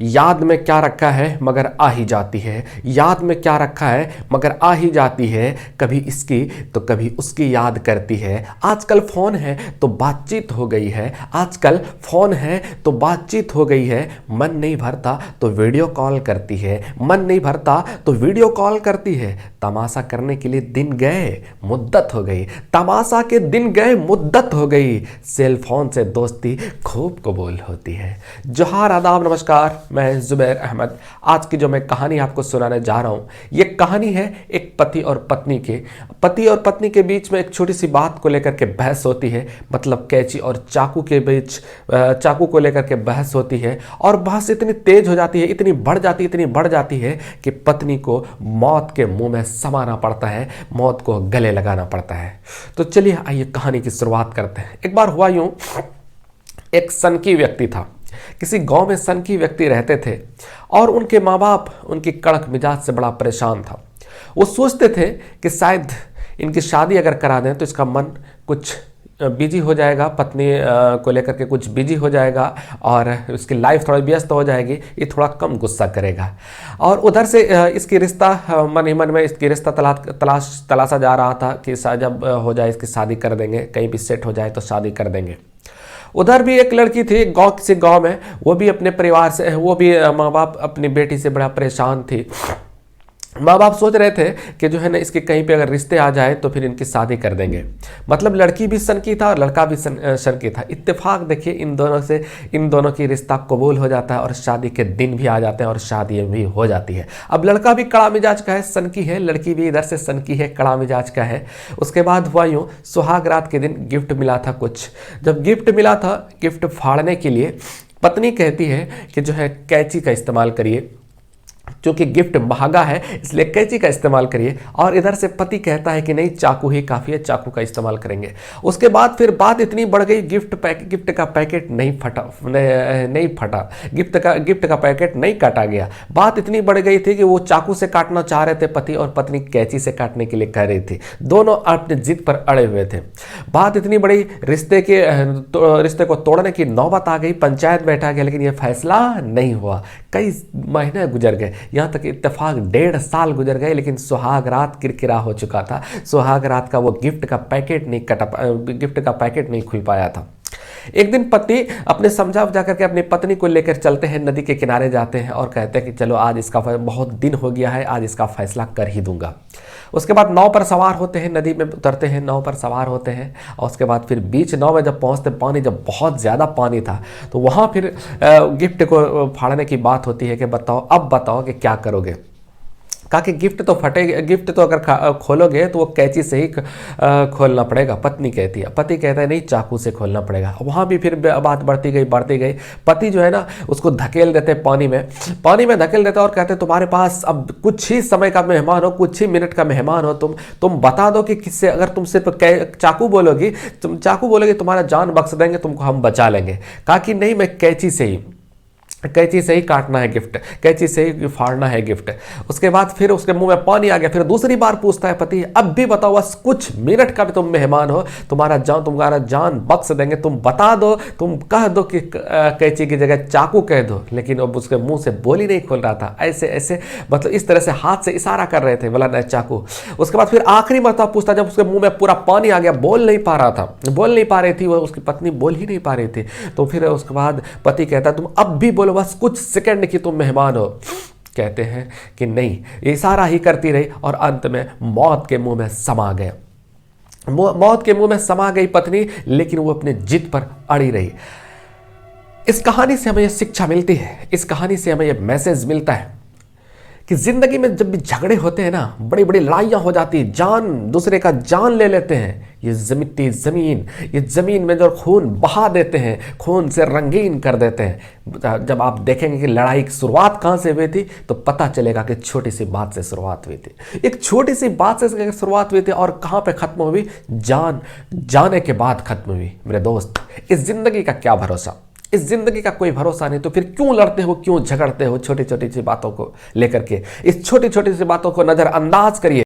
याद में क्या रखा है मगर आ ही जाती है, याद में क्या रखा है मगर आ ही जाती है, कभी इसकी तो कभी उसकी याद करती है। आजकल फ़ोन है तो बातचीत हो गई है, आजकल फ़ोन है तो बातचीत हो गई है। मन नहीं भरता तो वीडियो कॉल करती है, मन नहीं भरता तो वीडियो कॉल करती है। तमाशा करने के लिए दिन गए मुद्दत हो गई, तमाशा के दिन गए मुद्दत हो गई, सेल फोन से दोस्ती खूब कबूल होती है। जोहार, आदाब, नमस्कार, मैं जुबैर अहमद। आज की जो मैं कहानी आपको सुनाने जा रहा हूँ, ये कहानी है एक पति और पत्नी के बीच में एक छोटी सी बात को लेकर के बहस होती है। मतलब कैंची और चाकू के बीच चाकू को लेकर के बहस होती है और बहस इतनी तेज हो जाती है, इतनी बढ़ जाती है कि पत्नी को मौत के मुंह में समाना पड़ता है, मौत को गले लगाना पड़ता है। तो चलिए आइए कहानी की शुरुआत करते हैं। एक बार हुआ यूं, एक सनकी व्यक्ति था। किसी गांव में सनकी व्यक्ति रहते थे और उनके माँ बाप उनकी कड़क मिजाज से बड़ा परेशान था। वो सोचते थे कि शायद इनकी शादी अगर करा दें तो इसका मन कुछ बिजी हो जाएगा, पत्नी को लेकर के कुछ बिजी हो जाएगा और उसकी लाइफ थोड़ा व्यस्त हो जाएगी, ये थोड़ा कम गुस्सा करेगा। और उधर से इसकी रिश्ता मन ही मन में इसकी रिश्ता तलाशा जा रहा था कि जब हो जाए इसकी शादी कर देंगे, कहीं भी सेट हो जाए तो शादी कर देंगे। उधर भी एक लड़की थी गांव में, वो भी अपने परिवार से, वो भी माँ बाप अपनी बेटी से बड़ा परेशान थी। माँ बाप सोच रहे थे कि जो है ना इसके कहीं पे अगर रिश्ते आ जाए तो फिर इनकी शादी कर देंगे। मतलब लड़की भी सनकी था और लड़का भी सनकी था। इत्तेफाक देखिए, इन दोनों की रिश्ता कबूल हो जाता है और शादी के दिन भी आ जाते हैं और शादी भी हो जाती है। अब लड़का भी कड़ा मिजाज का है, सनकी है, लड़की भी इधर से सनकी है, कड़ा मिजाज का है। उसके बाद हुआ यूँ, सुहाग रात के दिन गिफ्ट मिला था कुछ। जब गिफ्ट मिला था, गिफ्ट फाड़ने के लिए पत्नी कहती है कि जो है कैंची का इस्तेमाल करिए, क्योंकि गिफ्ट महंगा है इसलिए कैंची का इस्तेमाल करिए। और इधर से पति कहता है कि नहीं, चाकू ही काफ़ी है, चाकू का इस्तेमाल करेंगे। उसके बाद फिर बात इतनी बढ़ गई, गिफ्ट का पैकेट नहीं फटा, गिफ्ट का पैकेट नहीं काटा गया। बात इतनी बढ़ गई थी कि वो चाकू से काटना चाह रहे थे पति, और पत्नी कैंची से काटने के लिए कह रही थी। दोनों अपने जिद पर अड़े हुए थे। बात इतनी बड़ी, रिश्ते को तोड़ने की नौबत आ गई, पंचायत बैठा गया, लेकिन यह फैसला नहीं हुआ। कई महीने गुजर गए, यहाँ तक इत्तेफाक 1.5 साल गुजर गए, लेकिन सुहाग रात किरकिरा हो चुका था। सुहाग रात का वो गिफ्ट का पैकेट नहीं खुल पाया था। एक दिन पति अपने समझा करके अपनी पत्नी को लेकर चलते हैं, नदी के किनारे जाते हैं और कहते हैं कि चलो आज इसका बहुत दिन हो गया है, आज इसका फैसला कर ही दूंगा। उसके बाद नाव पर सवार होते हैं, नदी में उतरते हैं, नाव पर सवार होते हैं और उसके बाद फिर बीच नाव में जब पहुंचते, पानी जब बहुत ज़्यादा पानी था, तो वहाँ फिर गिफ्ट को फाड़ने की बात होती है कि अब बताओ कि क्या करोगे। कहा कि गिफ्ट तो फटेगा, गिफ्ट तो अगर खोलोगे तो वो कैंची से ही खोलना पड़ेगा, पत्नी कहती है। पति कहता है नहीं, चाकू से खोलना पड़ेगा। वहाँ भी फिर बात बढ़ती गई। पति जो है ना उसको धकेल देते पानी में धकेल देते और कहते तुम्हारे पास अब कुछ ही समय का मेहमान हो, कुछ ही मिनट का मेहमान हो, तुम बता दो कि किससे, अगर तुम सिर्फ चाकू बोलोगी तुम्हारा जान बख्श देंगे, तुमको हम बचा लेंगे। कहा कि नहीं, मैं कैंची से ही काटना है गिफ्ट, कैंची से ही फाड़ना है गिफ्ट। उसके बाद फिर उसके मुंह में पानी आ गया। फिर दूसरी बार पूछता है पति, अब भी बताओ, बस कुछ मिनट का भी तुम मेहमान हो, तुम्हारा जान बख्श देंगे, तुम बता दो, तुम कह दो कि कैंची की जगह चाकू कह दो। लेकिन अब उसके मुंह से बोल ही नहीं खोल रहा था, ऐसे मतलब इस तरह से हाथ से इशारा कर रहे थे, बोला नहीं चाकू। उसके बाद फिर आखिरी मरतबा पूछता, जब उसके मुंह में पूरा पानी आ गया, बोल नहीं पा रही थी वो, उसकी पत्नी बोल ही नहीं पा रही थी। तो फिर उसके बाद पति कहता तुम अब भी बोलो, बस कुछ सेकंड की तुम मेहमान हो। कहते हैं कि नहीं, इशारा ही करती रही और अंत में मौत के मुंह में समा गई पत्नी, लेकिन वो अपने जिद पर अड़ी रही। इस कहानी से हमें यह शिक्षा मिलती है, इस कहानी से हमें यह मैसेज मिलता है कि जिंदगी में जब भी झगड़े होते हैं ना, बड़ी बड़ी लड़ाइयाँ हो जाती है, दूसरे का जान ले लेते हैं। ये ज़मीन में जो खून बहा देते हैं, खून से रंगीन कर देते हैं। जब आप देखेंगे कि लड़ाई की शुरुआत कहाँ से हुई थी, तो पता चलेगा कि छोटी सी बात से शुरुआत हुई थी। एक छोटी सी बात से शुरुआत हुई थी और कहाँ पे ख़त्म हुई, जाने के बाद ख़त्म हुई। मेरे दोस्त, इस ज़िंदगी का क्या भरोसा, इस जिंदगी का कोई भरोसा नहीं। तो फिर क्यों लड़ते हो, क्यों झगड़ते हो छोटी छोटी सी बातों को लेकर के। इस छोटी छोटी सी बातों को नज़रअंदाज करिए।